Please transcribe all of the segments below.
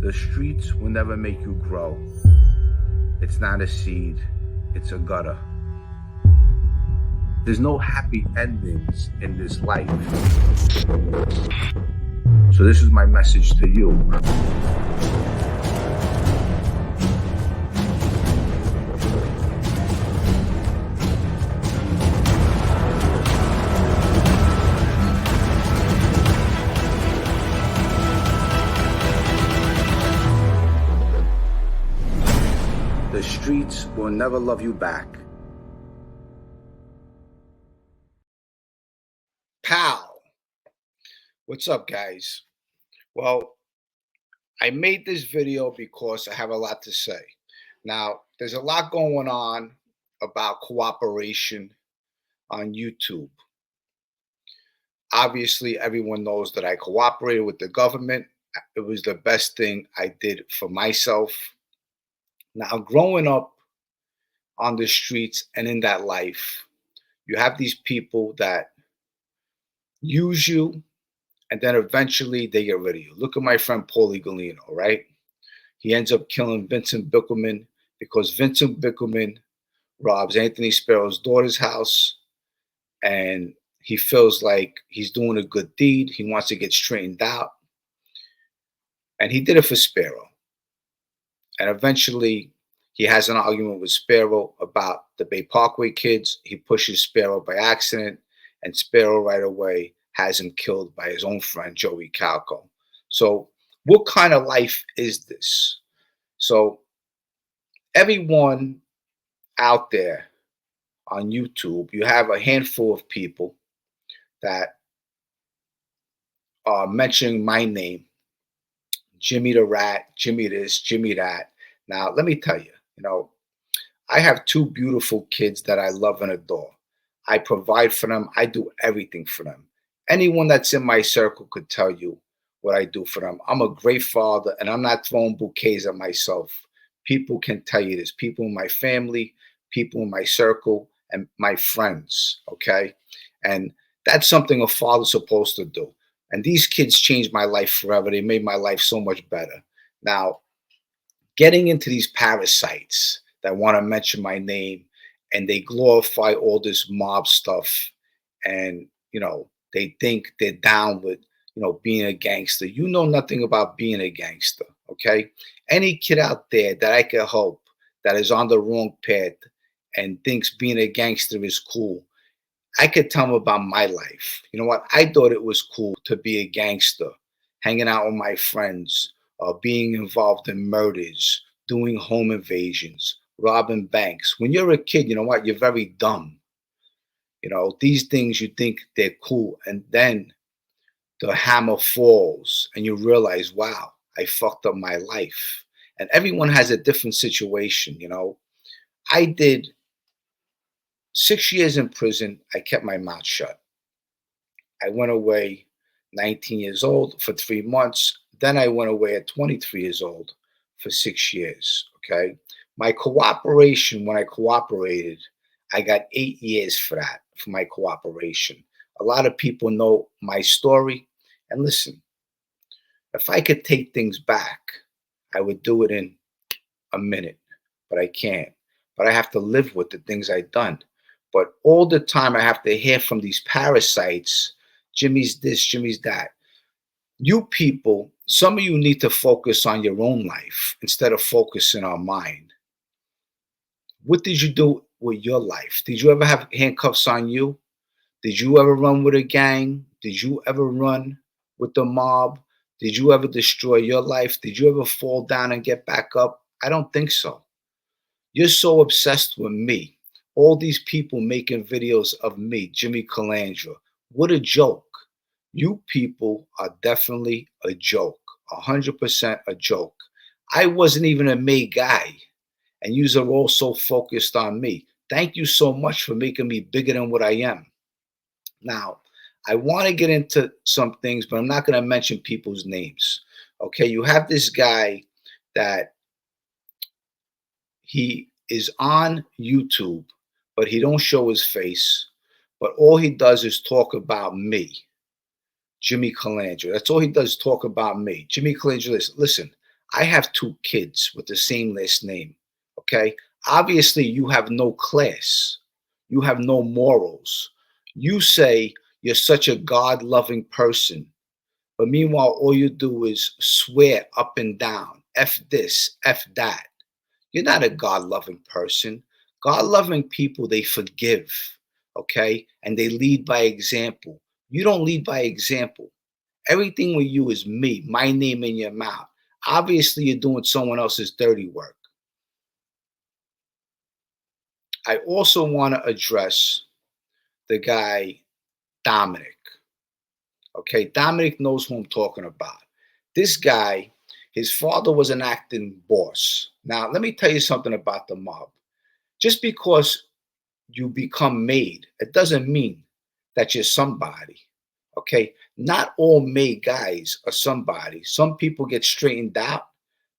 The streets will never make you grow. It's not a seed, it's a gutter. There's no happy endings in this life. So this is my message to you. The streets will never love you back. Pow! What's up, guys? Well, I made this video because I have a lot to say. Now, there's a lot going on about cooperation on YouTube. Obviously, everyone knows that I cooperated with the government. It was the best thing I did for myself. Now, growing up on the streets and in that life, you have these people that use you, and then eventually they get rid of you. Look at my friend Paulie Galino, right? He ends up killing Vincent Bickelman because Vincent Bickelman robs Anthony Sparrow's daughter's house, and he feels like he's doing a good deed. He wants to get straightened out, and he did it for Sparrow. And eventually, he has an argument with Sparrow about the Bay Parkway kids. He pushes Sparrow by accident, and Sparrow right away has him killed by his own friend, Joey Calco. So what kind of life is this? So everyone out there on YouTube, you have a handful of people that are mentioning my name, Jimmy the Rat, Jimmy this, Jimmy that. Now, let me tell you, I have two beautiful kids that I love and adore. I provide for them. I do everything for them. Anyone that's in my circle could tell you what I do for them. I'm a great father, and I'm not throwing bouquets at myself. People can tell you this. People in my family, people in my circle, and my friends, okay? And that's something a father's supposed to do. And these kids changed my life forever. They made my life so much better. Now, getting into these parasites that want to mention my name, and they glorify all this mob stuff, and they think they're down with being a gangster. You know nothing about being a gangster, okay? Any kid out there that I can help that is on the wrong path and thinks being a gangster is cool, I could tell them about my life. You know what? I thought it was cool to be a gangster, hanging out with my friends, being involved in murders, doing home invasions, robbing banks. When you're a kid, you know what? You're very dumb. These things, you think they're cool. And then the hammer falls and you realize, wow, I fucked up my life. And everyone has a different situation. I did 6 years in prison. I kept my mouth shut. I went away 19 years old for 3 months. Then I went away at 23 years old for 6 years. Okay. My cooperation, when I cooperated, I got 8 years for that, for my cooperation. A lot of people know my story. And listen, if I could take things back, I would do it in a minute, but I can't. But I have to live with the things I've done. But all the time I have to hear from these parasites, Jimmy's this, Jimmy's that. You people, some of you need to focus on your own life instead of focusing on mine. What did you do with your life? Did you ever have handcuffs on you? Did you ever run with a gang? Did you ever run with the mob? Did you ever destroy your life? Did you ever fall down and get back up? I don't think so. You're so obsessed with me. All these people making videos of me, Jimmy Calandra. What a joke. You people are definitely a joke. 100% a joke. I wasn't even a made guy. And you are all so focused on me. Thank you so much for making me bigger than what I am. Now, I want to get into some things, but I'm not going to mention people's names. Okay, you have this guy that he is on YouTube, but he don't show his face. But all he does is talk about me, Jimmy Calandra. That's all he does, talk about me. Jimmy Calandra, listen, I have two kids with the same last name. Okay. Obviously, you have no class, you have no morals. You say you're such a God loving person, but meanwhile, all you do is swear up and down, F this, F that. You're not a God loving person. God loving people, they forgive, okay? And they lead by example. You don't lead by example. Everything with you is me, my name in your mouth. Obviously, you're doing someone else's dirty work. I also want to address the guy, Dominic. Okay, Dominic knows who I'm talking about. This guy, his father was an acting boss. Now, let me tell you something about the mob. Just because you become made, it doesn't mean that you're somebody. Okay, not all made guys are somebody. Some people get straightened out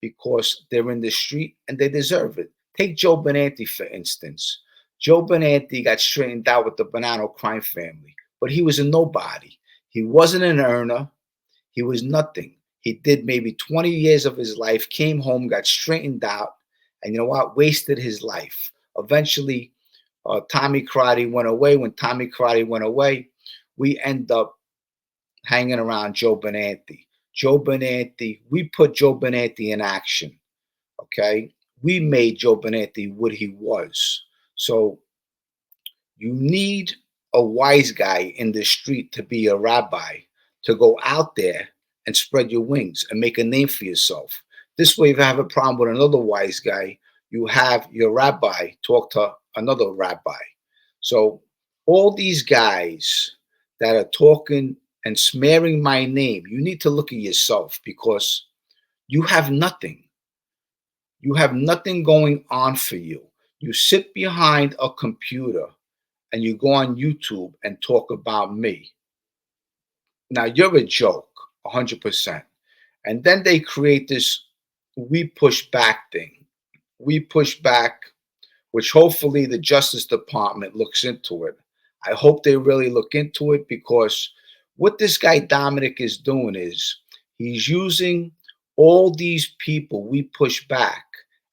because they're in the street and they deserve it. Take Joe Benanti, for instance. Joe Benanti got straightened out with the Bonanno crime family, but he was a nobody. He wasn't an earner. He was nothing. He did maybe 20 years of his life, came home, got straightened out, and you know what? Wasted his life. Eventually, Tommy Karate went away. When Tommy Karate went away, we end up hanging around Joe Benanti. Joe Benanti, we put Joe Benanti in action. Okay, we made Joe Benanti what he was. So you need a wise guy in the street to be a rabbi, to go out there and spread your wings and make a name for yourself. This way, if you have a problem with another wise guy, you have your rabbi talk to another rabbi. So all these guys that are talking and smearing my name, you need to look at yourself because you have nothing. You have nothing going on for you. You sit behind a computer and you go on YouTube and talk about me. Now you're a joke, 100%. And then they create this we push back thing. We push back, which hopefully the Justice Department looks into it. I hope they really look into it because what this guy Dominic is doing is he's using all these people we push back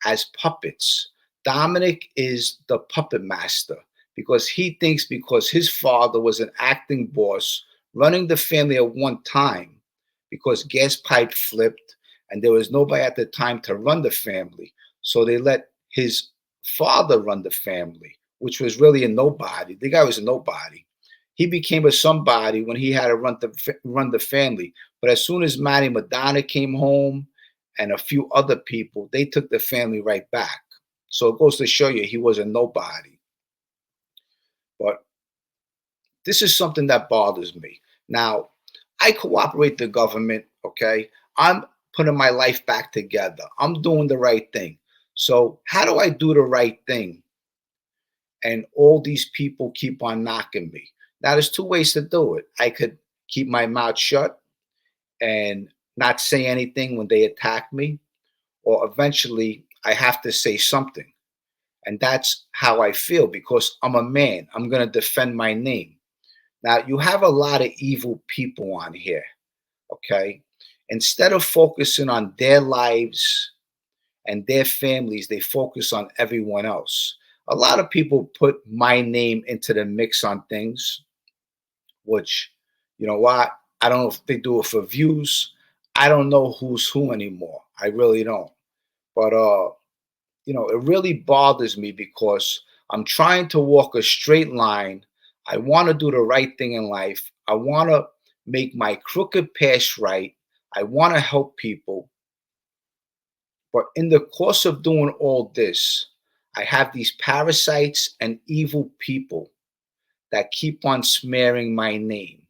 as puppets. Dominic is the puppet master because he thinks because his father was an acting boss running the family at one time because gas pipe flipped and there was nobody at the time to run the family. So they let his father run the family, which was really a nobody. The guy was a nobody. He became a somebody when he had to run the family. But as soon as Matty Madonna came home and a few other people, they took the family right back. So it goes to show you he was a nobody. But this is something that bothers me. Now, I cooperate the government, okay? I'm putting my life back together. I'm doing the right thing. So how do I do the right thing? And all these people keep on knocking me. Now, there's two ways to do it. I could keep my mouth shut and not say anything when they attack me, or eventually I have to say something. And that's how I feel because I'm a man. I'm going to defend my name. Now, you have a lot of evil people on here, okay? Instead of focusing on their lives and their families, they focus on everyone else. A lot of people put my name into the mix on things, which, you know what? I don't know if they do it for views. I don't know who's who anymore. I really don't. But it really bothers me because I'm trying to walk a straight line. I want to do the right thing in life. I want to make my crooked path right. I want to help people. But in the course of doing all this, I have these parasites and evil people that keep on smearing my name.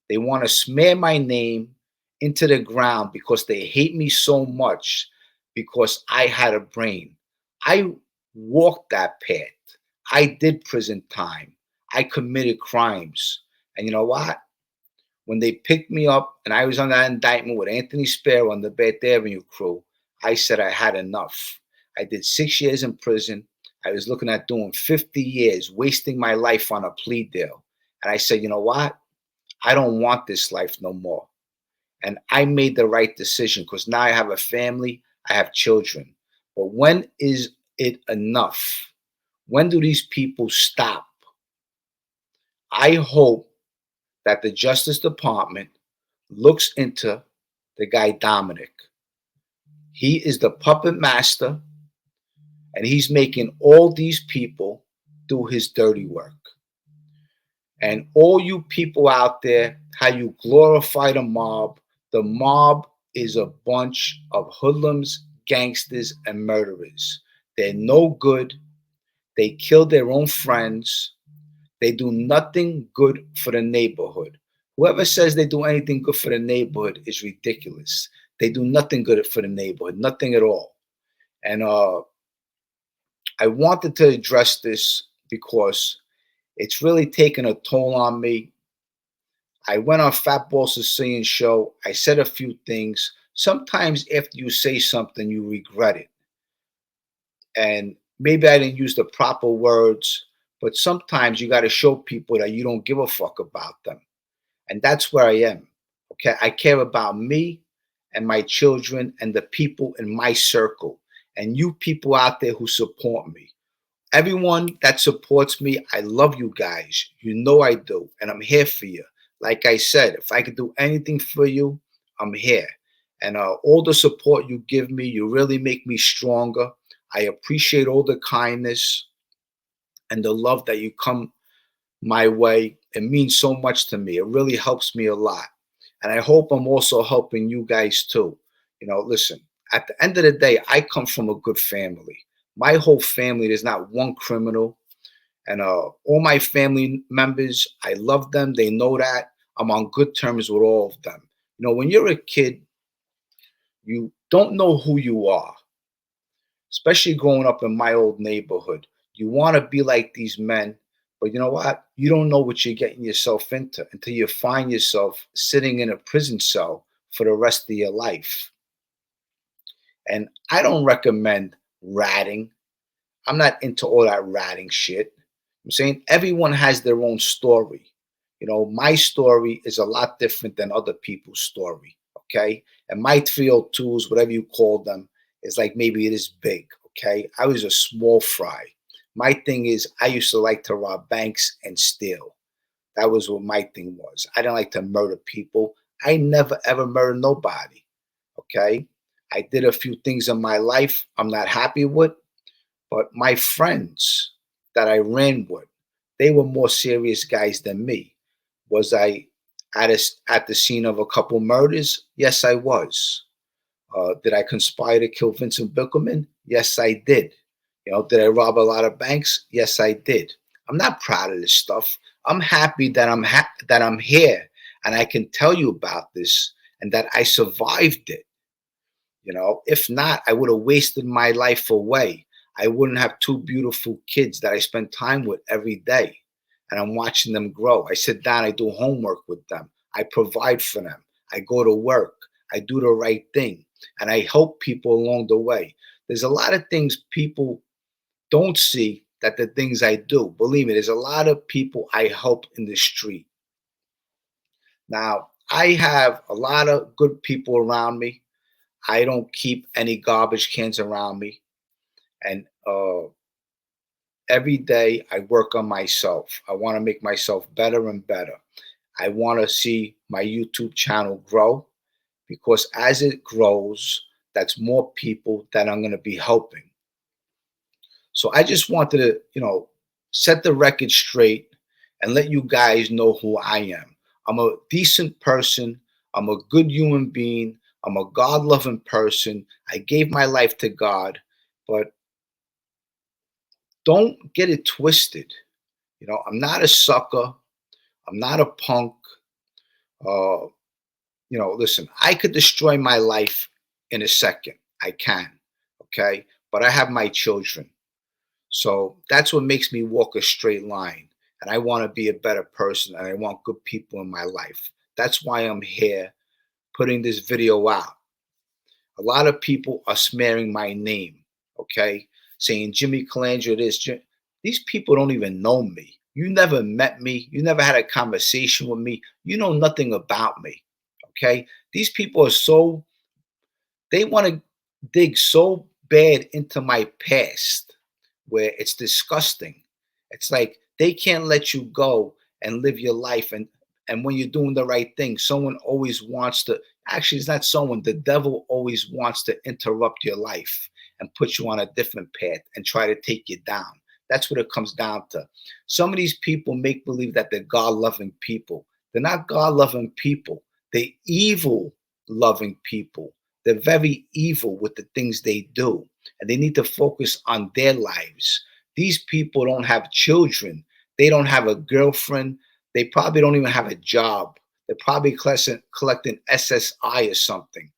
They want to smear my name into the ground because they hate me so much because I had a brain. I walked that path. I did prison time. I committed crimes. And you know what? When they picked me up and I was on that indictment with Anthony Sparrow on the Bath Avenue crew, I said I had enough. I did 6 years in prison. I was looking at doing 50 years, wasting my life on a plea deal. And I said, you know what? I don't want this life no more. And I made the right decision because now I have a family. I have children. But when is it enough? When do these people stop? I hope that the Justice Department looks into the guy Dominic. He is the puppet master, and he's making all these people do his dirty work. And all you people out there, how you glorify the mob is a bunch of hoodlums, gangsters, and murderers. They're no good. They kill their own friends. They do nothing good for the neighborhood. Whoever says they do anything good for the neighborhood is ridiculous. They do nothing good for the neighborhood, nothing at all. And I wanted to address this because it's really taken a toll on me. I went on Fatball Sicilian show. I said a few things. Sometimes after you say something, you regret it. And maybe I didn't use the proper words, but sometimes you got to show people that you don't give a fuck about them. And that's where I am. Okay. I care about me and my children and the people in my circle and you people out there who support me. Everyone that supports me, I love you guys. You know I do. And I'm here for you. Like I said, if I could do anything for you, I'm here. And all the support you give me, you really make me stronger. I appreciate all the kindness and the love that you come my way. It means so much to me. It really helps me a lot. And I hope I'm also helping you guys too. You know, listen, at the end of the day, I come from a good family. My whole family, there's not one criminal. And all my family members, I love them. They know that. I'm on good terms with all of them. You know, when you're a kid, you don't know who you are, especially growing up in my old neighborhood. You want to be like these men, but you know what? You don't know what you're getting yourself into until you find yourself sitting in a prison cell for the rest of your life. And I don't recommend ratting. I'm not into all that ratting shit. I'm saying everyone has their own story. You know, my story is a lot different than other people's story. Okay. And my 302s, whatever you call them, is like maybe it is big. Okay. I was a small fry. My thing is, I used to like to rob banks and steal. That was what my thing was. I didn't like to murder people. I never ever murdered nobody. Okay. I did a few things in my life I'm not happy with, but my friends that I ran with, they were more serious guys than me. Was I at the scene of a couple murders? Yes, I was. Did I conspire to kill Vincent Bickelman? Yes, I did. You know, did I rob a lot of banks? Yes, I did. I'm not proud of this stuff. I'm happy that that I'm here and I can tell you about this and that I survived it. You know, if not, I would have wasted my life away. I wouldn't have two beautiful kids that I spend time with every day. And I'm watching them grow. I sit down, I do homework with them. I provide for them. I go to work. I do the right thing. And I help people along the way. There's a lot of things people don't see that the things I do. Believe me, there's a lot of people I help in the street. Now, I have a lot of good people around me. I don't keep any garbage cans around me. And every day I work on myself. I want to make myself better and better. I want to see my YouTube channel grow because as it grows, that's more people that I'm going to be helping. So I just wanted to, set the record straight and let you guys know who I am. I'm a decent person. I'm a good human being. I'm a God-loving person. I gave my life to God, but don't get it twisted. I'm not a sucker. I'm not a punk. Uh, listen, I could destroy my life in a second. I can, okay? But I have my children. So that's what makes me walk a straight line. And I want to be a better person and I want good people in my life. That's why I'm here putting this video out. A lot of people are smearing my name, okay? Saying Jimmy Calandra this. These people don't even know me. You never met me. You never had a conversation with me. You know nothing about me, okay? These people are they want to dig so bad into my past where it's disgusting. It's like they can't let you go and live your life. And when you're doing the right thing, someone always wants to, actually, it's not someone, the devil always wants to interrupt your life and put you on a different path and try to take you down. That's what it comes down to. Some of these people make believe that they're God loving people. They're not God loving people, they're evil loving people. They're very evil with the things they do, and they need to focus on their lives. These people don't have children, they don't have a girlfriend, they probably don't even have a job. They're probably collecting SSI or something.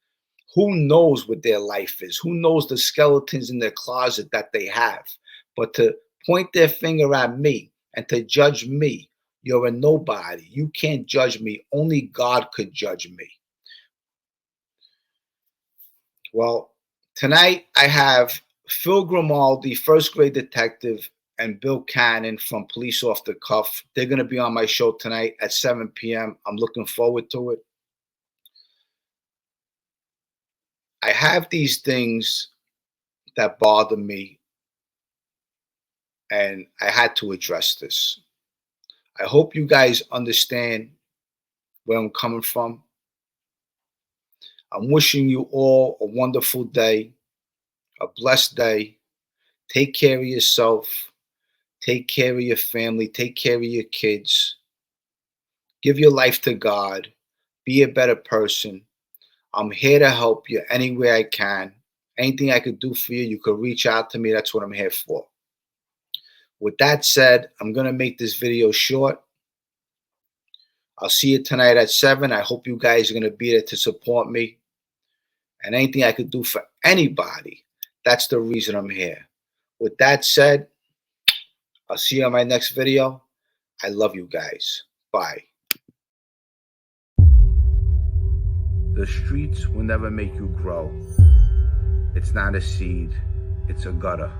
Who knows what their life is? Who knows the skeletons in their closet that they have? But to point their finger at me and to judge me, you're a nobody. You can't judge me. Only God could judge me. Well, tonight I have Phil Grimaldi, first grade detective, and Bill Cannon from Police Off the Cuff. They're going to be on my show tonight at 7 p.m. I'm looking forward to it. I have these things that bother me, and I had to address this. I hope you guys understand where I'm coming from. I'm wishing you all a wonderful day, a blessed day. Take care of yourself. Take care of your family. Take care of your kids. Give your life to God. Be a better person. I'm here to help you any way I can. Anything I could do for you, you could reach out to me. That's what I'm here for. With that said, I'm going to make this video short. I'll see you tonight at 7. I hope you guys are going to be there to support me. And anything I could do for anybody, that's the reason I'm here. With that said, I'll see you on my next video. I love you guys. Bye. The streets will never make you grow. It's not a seed, it's a gutter.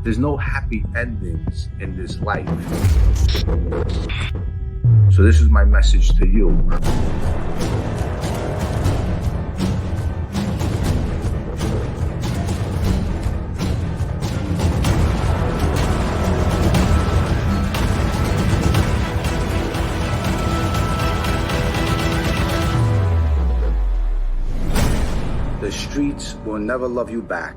There's no happy endings in this life. So this is my message to you. The streets will never love you back.